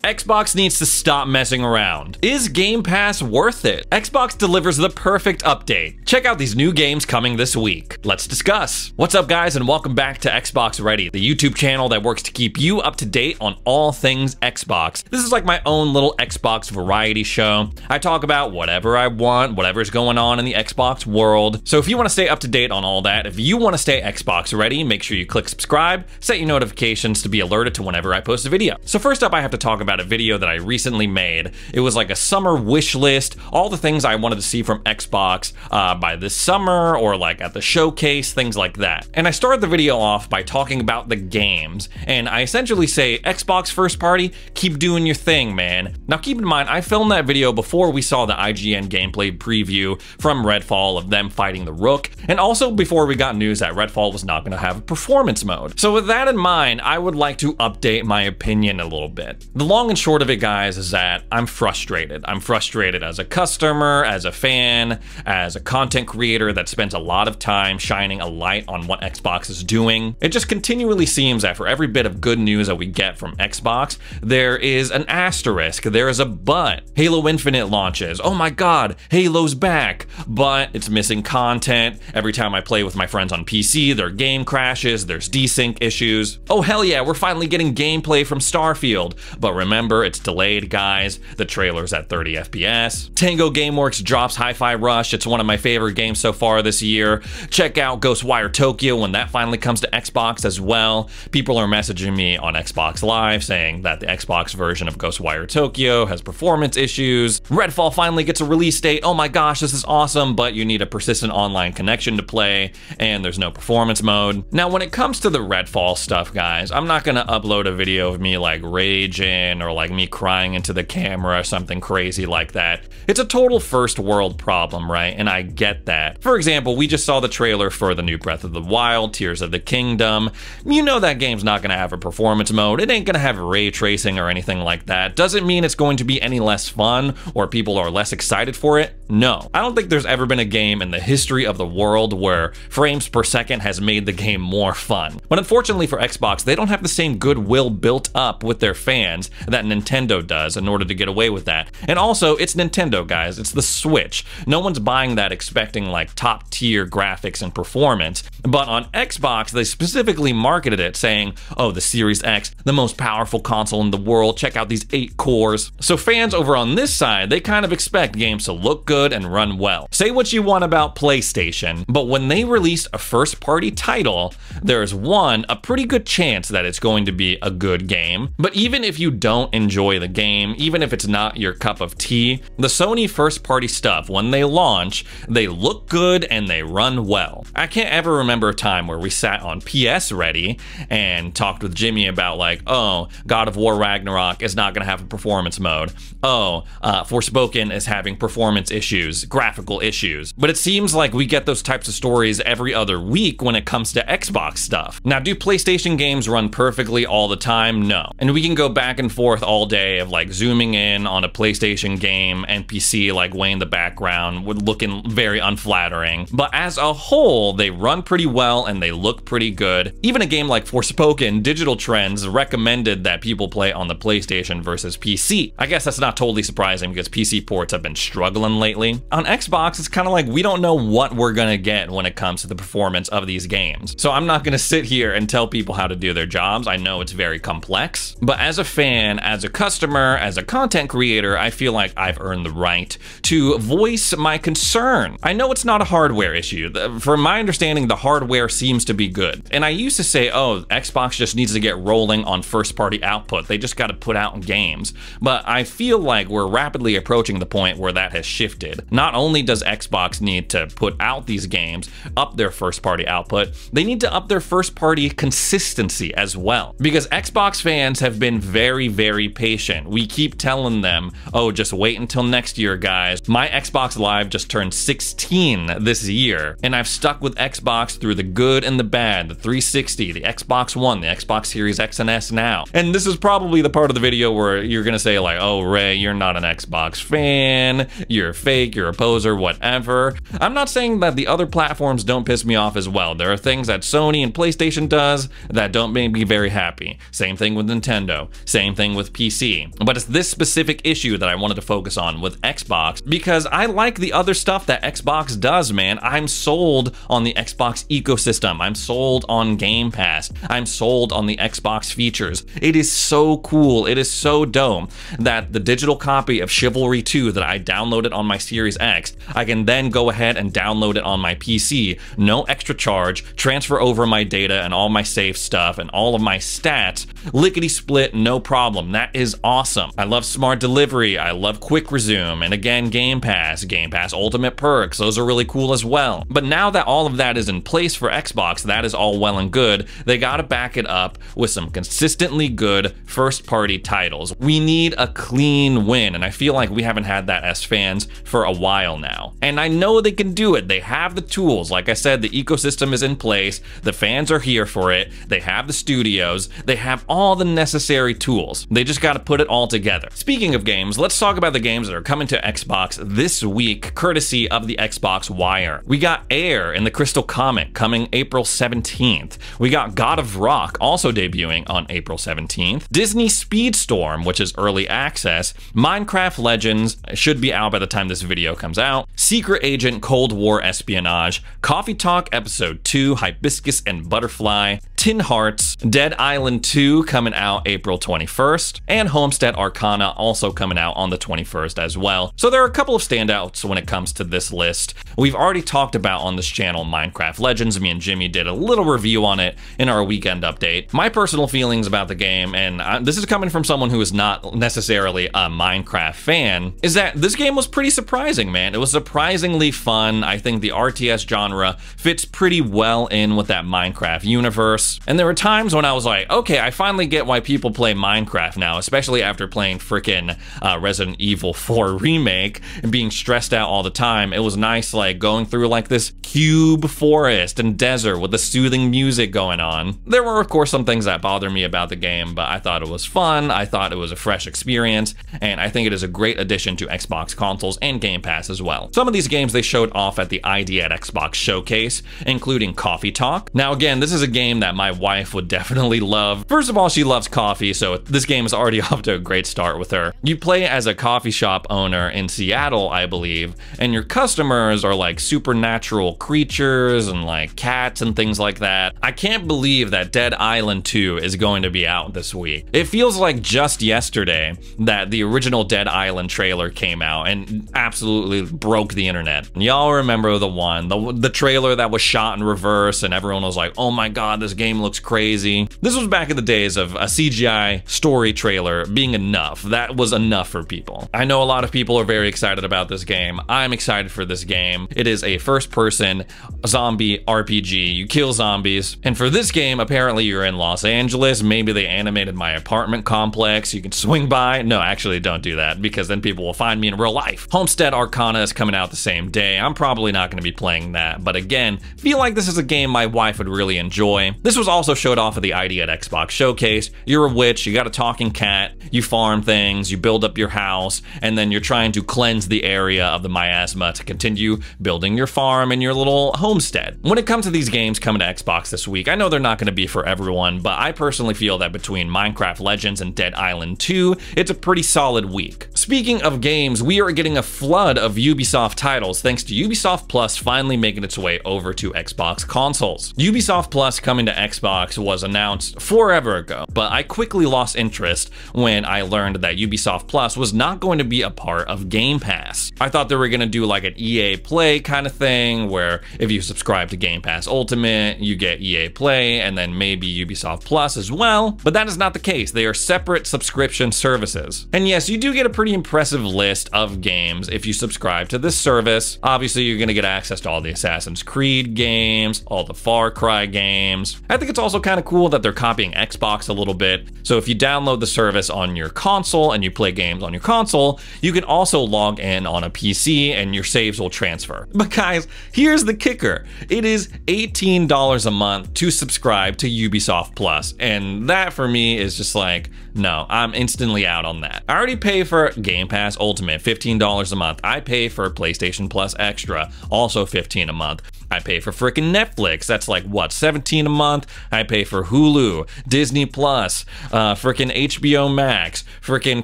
Xbox needs to stop messing around. Is Game Pass worth it? Xbox delivers the perfect update. Check out these new games coming this week. Let's discuss. What's up, guys, and welcome back to Xbox Ready, the YouTube channel that works to keep you up to date on all things Xbox. This is like my own little Xbox variety show. I talk about whatever I want, whatever's going on in the Xbox world. So if you want to stay up to date on all that, if you want to stay Xbox Ready, make sure you click subscribe, set your notifications to be alerted to whenever I post a video. So first up, I have to talk about a video that I recently made. It was like a summer wish list, all the things I wanted to see from Xbox by this summer, or like at the showcase, things like that. And I started the video off by talking about the games, and I essentially say, Xbox first party, keep doing your thing, man. Now keep in mind, I filmed that video before we saw the IGN gameplay preview from Redfall of them fighting the Rook, and also before we got news that Redfall was not going to have a performance mode. So with that in mind, I would like to update my opinion a little bit. The long and short of it, guys, is that I'm frustrated. I'm frustrated as a customer, as a fan, as a content creator that spends a lot of time shining a light on what Xbox is doing. It just continually seems that for every bit of good news that we get from Xbox, there is an asterisk, there is a but. Halo Infinite launches. Oh my god, Halo's back, but it's missing content. Every time I play with my friends on PC, their game crashes, there's desync issues. Oh hell yeah, we're finally getting gameplay from Starfield, but remember, it's delayed, guys. The trailer's at 30 FPS. Tango Gameworks drops Hi-Fi Rush. It's one of my favorite games so far this year. Check out Ghostwire Tokyo when that finally comes to Xbox as well. People are messaging me on Xbox Live saying that the Xbox version of Ghostwire Tokyo has performance issues. Redfall finally gets a release date. Oh my gosh, this is awesome, but you need a persistent online connection to play, and there's no performance mode. Now, when it comes to the Redfall stuff, guys, I'm not gonna upload a video of me like raging or like me crying into the camera or something crazy like that. It's a total first world problem, right? And I get that. For example, we just saw the trailer for the new Breath of the Wild, Tears of the Kingdom. You know that game's not gonna have a performance mode. It ain't gonna have ray tracing or anything like that. Doesn't mean it's going to be any less fun or people are less excited for it. No. I don't think there's ever been a game in the history of the world where frames per second has made the game more fun. But unfortunately for Xbox, they don't have the same goodwill built up with their fans that Nintendo does in order to get away with that. And also, it's Nintendo, guys. It's the Switch. No one's buying that expecting like top tier graphics and performance. But on Xbox, they specifically marketed it saying, oh, the Series X, the most powerful console in the world. Check out these 8 cores. So fans over on this side, they kind of expect games to look good and run well. Say what you want about PlayStation, but when they release a first-party title, there's a pretty good chance that it's going to be a good game. But even if you don't enjoy the game, even if it's not your cup of tea, the Sony first-party stuff, when they launch, they look good and they run well. I can't ever remember a time where we sat on PS Ready and talked with Jimmy about like, oh, God of War Ragnarok is not going to have a performance mode. Oh, Forspoken is having performance issues, graphical issues. But it seems like we get those types of stories every other week when it comes to Xbox stuff. Now, do PlayStation games run perfectly all the time? No. And we can go back and forth all day of like zooming in on a PlayStation game, NPC like way in the background, looking very unflattering. But as a whole, they run pretty well and they look pretty good. Even a game like Forspoken, Digital Trends recommended that people play on the PlayStation versus PC. I guess that's not totally surprising because PC ports have been struggling lately. On Xbox, it's kind of like we don't know what we're gonna get when it comes to the performance of these games. So I'm not gonna sit here and tell people how to do their jobs. I know it's very complex, but as a fan, as a customer, as a content creator, I feel like I've earned the right to voice my concern. I know it's not a hardware issue. From my understanding, the hardware seems to be good. And I used to say, oh, Xbox just needs to get rolling on first-party output. They just got to put out games. But I feel like we're rapidly approaching the point where that has shifted. Not only does Xbox need to put out these games, up their first-party output, they need to up their first-party consistency as well. Because Xbox fans have been very, very patient. We keep telling them, oh, just wait until next year, guys. My Xbox Live just turned 16 this year, and I've stuck with Xbox through the good and the bad, the 360, the Xbox One, the Xbox Series X and S now. And this is probably the part of the video where you're gonna say like, oh, Ray, you're not an Xbox fan, you're fake. fake, you're a poser, whatever. I'm not saying that the other platforms don't piss me off as well. There are things that Sony and PlayStation does that don't make me very happy. Same thing with Nintendo, same thing with PC. But it's this specific issue that I wanted to focus on with Xbox because I like the other stuff that Xbox does, man. I'm sold on the Xbox ecosystem. I'm sold on Game Pass. I'm sold on the Xbox features. It is so cool. It is so dope that the digital copy of Chivalry 2 that I downloaded on my Series X, I can then go ahead and download it on my PC. No extra charge, transfer over my data and all my save stuff and all of my stats, lickety split, no problem. That is awesome. I love smart delivery. I love quick resume. And again, Game Pass Ultimate perks. Those are really cool as well. But now that all of that is in place for Xbox, that is all well and good. They gotta back it up with some consistently good first-party titles. We need a clean win, and I feel like we haven't had that as fans for a while now. And I know they can do it. They have the tools. Like I said, the ecosystem is in place. The fans are here for it. They have the studios. They have all the necessary tools. They just gotta put it all together. Speaking of games, let's talk about the games that are coming to Xbox this week, courtesy of the Xbox Wire. We got Air in the Crystal Comet coming April 17th. We got God of Rock also debuting on April 17th. Disney Speedstorm, which is early access. Minecraft Legends should be out by the time this video comes out. Secret Agent Cold War Espionage. Coffee Talk Episode 2 Hibiscus and Butterfly. Tin Hearts, Dead Island 2 coming out April 21st, and Homestead Arcana also coming out on the 21st as well. So there are a couple of standouts when it comes to this list. We've already talked about on this channel Minecraft Legends. Me and Jimmy did a little review on it in our weekend update. My personal feelings about the game, and this is coming from someone who is not necessarily a Minecraft fan, is that this game was pretty surprising, man. It was surprisingly fun. I think the RTS genre fits pretty well in with that Minecraft universe. And there were times when I was like, okay, I finally get why people play Minecraft now, especially after playing frickin' Resident Evil 4 Remake and being stressed out all the time. It was nice, like, going through like this cube forest and desert with the soothing music going on. There were, of course, some things that bothered me about the game, but I thought it was fun. I thought it was a fresh experience, and I think it is a great addition to Xbox consoles and Game Pass as well. Some of these games they showed off at the ID at Xbox showcase, including Coffee Talk. Now, again, this is a game that my wife would definitely love. First of all, she loves coffee, so this game is already off to a great start with her. You play as a coffee shop owner in Seattle, I believe, and your customers are like supernatural creatures and like cats and things like that. I can't believe that Dead Island 2 is going to be out this week. It feels like just yesterday that the original Dead Island trailer came out and absolutely broke the internet. Y'all remember the one, the trailer that was shot in reverse and everyone was like, oh my god, this game looks crazy. This was back in the days of a CGI story trailer being enough. That was enough for people. I know a lot of people are very excited about this game. I'm excited for this game. It is a first-person zombie RPG. You kill zombies. And for this game, apparently you're in Los Angeles. Maybe they animated my apartment complex. You can swing by. No, actually don't do that because then people will find me in real life. Homestead Arcana is coming out the same day. I'm probably not going to be playing that. But again, feel like this is a game my wife would really enjoy. This was also showed off at the ID at Xbox showcase. You're a witch, you got a talking cat, you farm things, you build up your house, and then you're trying to cleanse the area of the miasma to continue building your farm and your little homestead. When it comes to these games coming to Xbox this week, I know they're not going to be for everyone, but I personally feel that between Minecraft Legends and Dead Island 2, it's a pretty solid week. Speaking of games, we are getting a flood of Ubisoft titles thanks to Ubisoft Plus finally making its way over to Xbox consoles. Ubisoft Plus coming to Xbox was announced forever ago, but I quickly lost interest when I learned that Ubisoft Plus was not going to be a part of Game Pass. I thought they were going to do like an EA Play kind of thing where if you subscribe to Game Pass Ultimate, you get EA Play and then maybe Ubisoft Plus as well, but that is not the case. They are separate subscription services. And yes, you do get a pretty impressive list of games if you subscribe to this service. Obviously, you're going to get access to all the Assassin's Creed games, all the Far Cry games. I think it's also kind of cool that they're copying Xbox a little bit. So if you download the service on your console and you play games on your console, you can also log in on a PC and your saves will transfer. But guys, here's the kicker. It is $18 a month to subscribe to Ubisoft Plus. And that for me is just like, no, I'm instantly out on that. I already pay for Game Pass Ultimate, $15 a month. I pay for PlayStation Plus Extra, also $15 a month. I pay for frickin' Netflix, that's like what, $17 a month? I pay for Hulu, Disney Plus, frickin' HBO Max, frickin'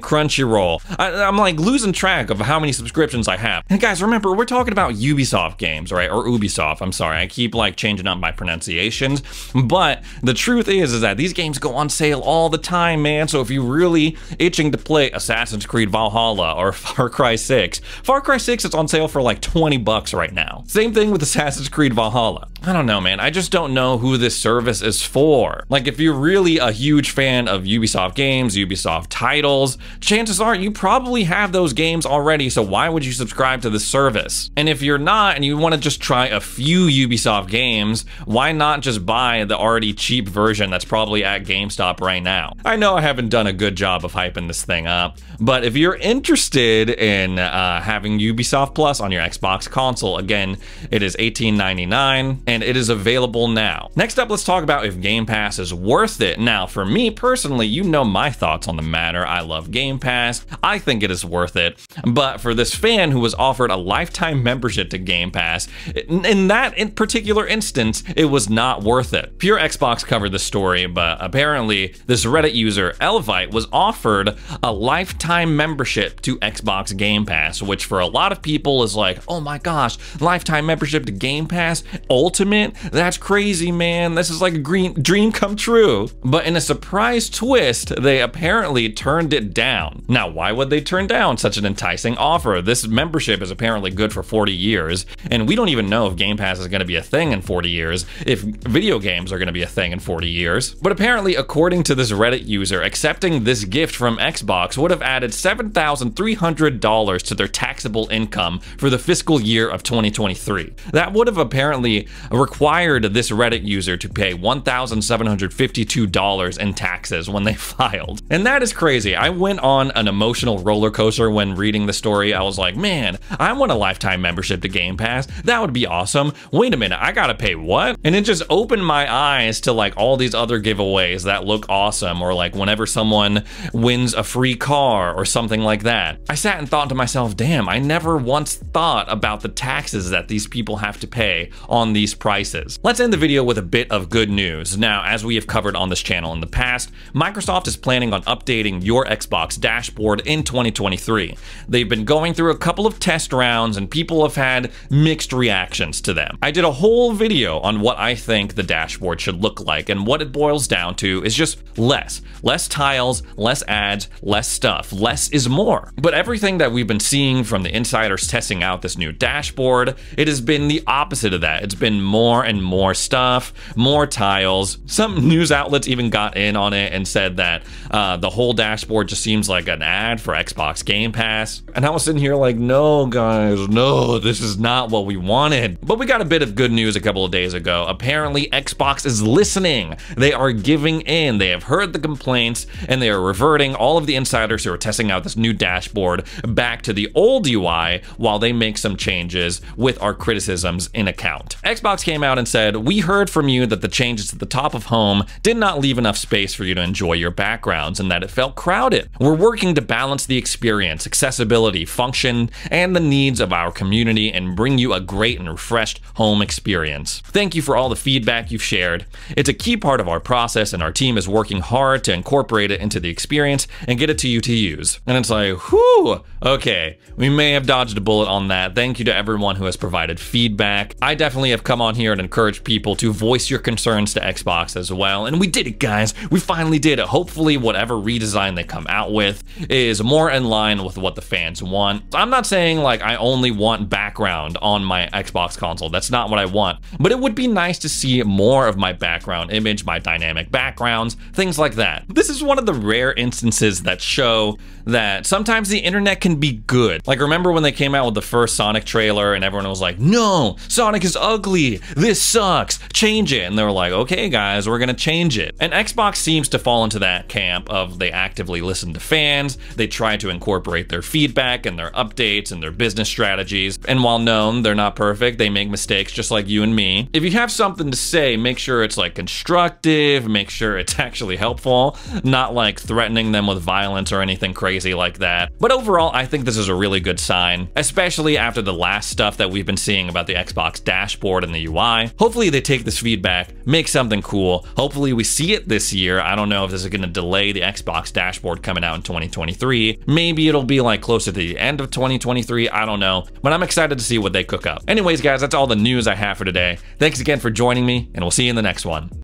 Crunchyroll. I'm like losing track of how many subscriptions I have. And guys, remember, we're talking about Ubisoft games, right? Or Ubisoft, I'm sorry. I keep like changing up my pronunciations. But the truth is that these games go on sale all the time, man. So if you're really itching to play Assassin's Creed Valhalla or Far Cry 6, Far Cry 6 is on sale for like 20 bucks right now. Same thing with Assassin's Creed Valhalla. I don't know, man. I just don't know who this service is for. Like, if you're really a huge fan of Ubisoft games, Ubisoft titles, chances are you probably have those games already, so why would you subscribe to this service? And if you're not and you want to just try a few Ubisoft games, why not just buy the already cheap version that's probably at GameStop right now? I know I haven't done a good job of hyping this thing up, but if you're interested in having Ubisoft Plus on your Xbox console, again, it is $18.99 and it is available now. Next up, let's talk about if Game Pass is worth it. Now, for me personally, you know my thoughts on the matter. I love Game Pass. I think it is worth it. But for this fan who was offered a lifetime membership to Game Pass, in that particular instance, it was not worth it. Pure Xbox covered the story, but apparently this Reddit user, Elvite, was offered a lifetime membership to Xbox Game Pass, which for a lot of people is like, oh my gosh, lifetime membership to Game Pass Ultimate? That's crazy, man. This is like a dream come true. But in a surprise twist, they apparently turned it down. Now, why would they turn down such an enticing offer? This membership is apparently good for 40 years, and we don't even know if Game Pass is going to be a thing in 40 years, if video games are going to be a thing in 40 years. But apparently, according to this Reddit user, accepting this gift from Xbox would have added $7,300 to their taxable income for the fiscal year of 2023. That would have apparently required this Reddit user to pay $1,752 in taxes when they filed. And that is crazy. I went on an emotional roller coaster when reading the story. I was like, man, I want a lifetime membership to Game Pass. That would be awesome. Wait a minute, I gotta pay what? And it just opened my eyes to like all these other giveaways that look awesome, or like whenever someone wins a free car or something like that. I sat and thought to myself, damn, I never once thought about the taxes that these people have to pay on these prices. Let's end the video with a bit of good news. Now, as we have covered on this channel in the past, Microsoft is planning on updating your Xbox dashboard in 2023. They've been going through a couple of test rounds and people have had mixed reactions to them. I did a whole video on what I think the dashboard should look like, and what it boils down to is just less tiles, less ads, less stuff. Less is more. But everything that we've been seeing from the insiders testing out this new dashboard, it has been the opposite of that. It's been more and more stuff, more tiles. Some news outlets even got in on it and said that the whole dashboard just seems like an ad for Xbox Game Pass. And I was sitting here like, no guys, no, this is not what we wanted. But we got a bit of good news a couple of days ago. Apparently Xbox is listening. They are giving in. They have heard the complaints and they are reverting all of the insiders who are testing out this new dashboard back to the old UI while they make some changes with our criticisms in account. Xbox came out and said, we heard from you that the changes at the top of home did not leave enough space for you to enjoy your backgrounds and that it felt crowded. We're working to balance the experience, accessibility, function, and the needs of our community and bring you a great and refreshed home experience. Thank you for all the feedback you've shared. It's a key part of our process and our team is working hard to incorporate it into the experience and get it to you to use. And it's like, whew, okay, we may have dodged a bullet on that. Thank you to everyone who has provided feedback. I definitely have come on here and encouraged people to voice your concerns to Xbox as well. And we did it, guys. We finally did it. Hopefully whatever redesign they come out with is more in line with what the fans want. I'm not saying like I only want background on my Xbox console. That's not what I want. But it would be nice to see more of my background image, my dynamic backgrounds, things like that. This is one of the rare instances that show that sometimes the internet can be good. Like, remember when they came out with the first Sonic trailer and everyone was like, no, Sonic Sonic is ugly. This sucks. Change it. And they were like, okay, guys, we're going to change it. And Xbox seems to fall into that camp of they actively listen to fans. They try to incorporate their feedback and their updates and their business strategies. And while known they're not perfect, they make mistakes just like you and me. If you have something to say, make sure it's like constructive, make sure it's actually helpful, not like threatening them with violence or anything crazy like that. But overall, I think this is a really good sign, especially after the last stuff that we've been seeing about the Xbox dashboard and the UI. Hopefully they take this feedback, make something cool. Hopefully we see it this year. I don't know if this is going to delay the Xbox dashboard coming out in 2023. Maybe it'll be like closer to the end of 2023. I don't know, but I'm excited to see what they cook up. Anyways, guys, that's all the news I have for today. Thanks again for joining me, and we'll see you in the next one.